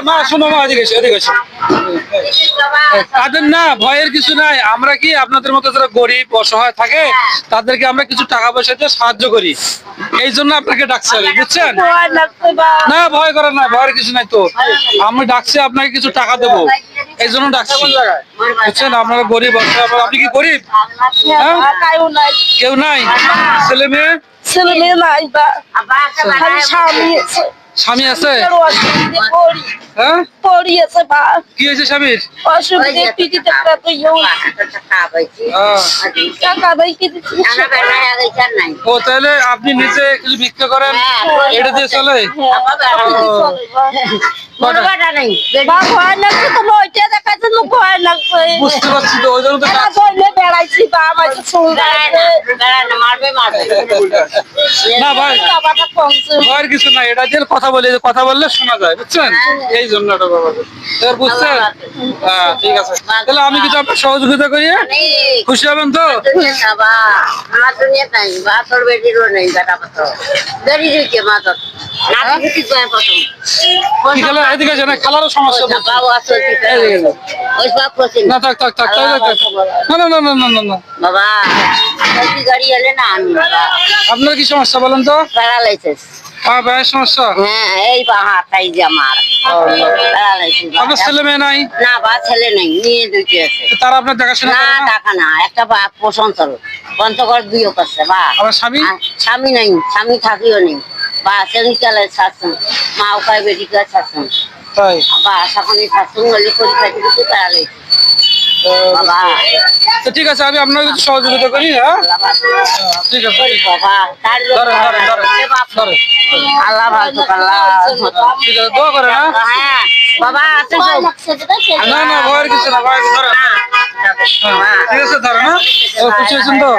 মা শোনো মা, এদিকে এসো, এদিকে এসো। তাদের না ভয়ের কিছু নাই, আমরা কি আপনাদের মতো যারা গরিব অসহায় থাকে তাদেরকে আমরা কিছু টাকা পয়সা দিয়ে সাহায্য করি, এই জন্য আপনাকে ডাকছি আমি, বুঝছেন? না ভয় করার না, ভয়ের কিছু নাই তো। আমি ডাকছি আপনাকে কিছু টাকা দেবো, এই জন্য ডাকছি, বুঝছেন? আপনারা গরিব অসহায়। আপনি কি গরিব? হ্যাঁ, কেউ নাই? ছেলে মেয়ে? ছেলে মেয়ে নাই বা খালি স্বামী স্বামী আছে? হ্যাঁ, পড়িয়েছে বা কি হয়েছে স্বামীর? অসুবিধে পিটিতে টাকা দেয় কি ও তাহলে আপনি নিজে কিছু ভিক্ষা করেন, এটা দিয়ে চলে? বা ভয় লাগছে তো লইটে দেখাচ্ছে না ভয় লাগছে বুঝতে পারছি তো, ওই জন্য তো ডাকছি। ধরলে বেড়াইছি বা আমার না ভাই, ভয়ের কিছু নাই, এটা দিয়ে কথা বলে, কথা বললে শোনা যায়, বুঝছেন? এই জন্য এটা বাবা, এবার বুঝছেন? হ্যাঁ ঠিক আছে, তাহলে আমি কিছু আপনার সহযোগিতা করি, খুশি হবেন তো? কি খেলা? এদিকে আছে না, খেলারও সমস্যা? না থাক থাক থাক, না না না না না না না। বাবা গাড়ি এলে না আপনার কি সমস্যা বলেন তো? প্যারালাইসিস। ভাইয়ের সমস্যা? হ্যাঁ এই বা হাতটাই যে আমার প্যারালাইসিস। আপনার ছেলে মেয়ে নাই? না বা ছেলে নেই, মেয়ে দুইটি আছে। তারা আপনার দেখাশোনা না করে না? টাকা না, একটা বা প্রশংসল পঞ্চগড় দুইও করছে বা আমার স্বামী? স্বামী নাই, স্বামী থাকিও নেই বা সেমিকালে শাসন মা উপায় বেরিকা শাসন তাই? বা সামনে শাসন হলে পরীক্ষা দিতে প্যারালাইসিস বাবা। তো ঠিক আছে, আমি আপনার কিছু সহযোগিতা করি। হ্যাঁ ঠিক আছে, বাবা তার ধরেন ধরেন ধরেন ধরেন। আল্লাহ ভালো আল্লাহ ঠিক আছে, দোয়া করে। হ্যাঁ বাবা আছে না না ভয়ের কিছু না, ভয় ধরেন। ঠিক আছে ধরেন। হ্যাঁ, খুশি হয়েছেন তো?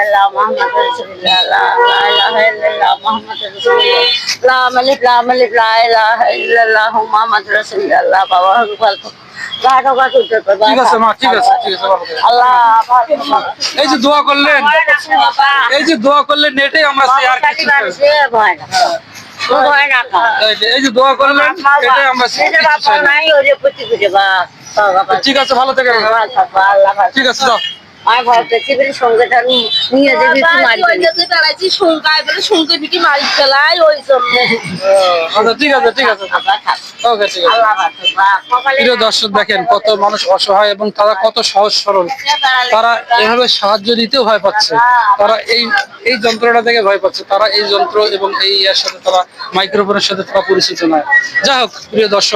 ঠিক আছে মা, ঠিক আছে ঠিক আছে। এই যে দোয়া করলেন, এই যে দোয়া করলেন, এটাই আমরা চাই, আর কিছু চাই না। এই যে দোয়া করলেন, এটাই আমরা চাই, কিছু চাই না। ঠিক আছে, ভালো থাকেন। ঠিক আছে যাও। আচ্ছা ঠিক আছে ঠিক আছে, ওকে ঠিক আছে। প্রিয় দর্শক দেখেন কত মানুষ অসহায় এবং তারা কত সহজ সরল, তারা এভাবে সাহায্য দিতেও ভয় পাচ্ছে, তারা এই যন্ত্রটা থেকে ভয় পাচ্ছে, তারা এই যন্ত্র এবং এই এর সাথে তারা মাইক্রোফোনের সাথে তারা পরিচিত নয়। যাই হোক প্রিয় দর্শক,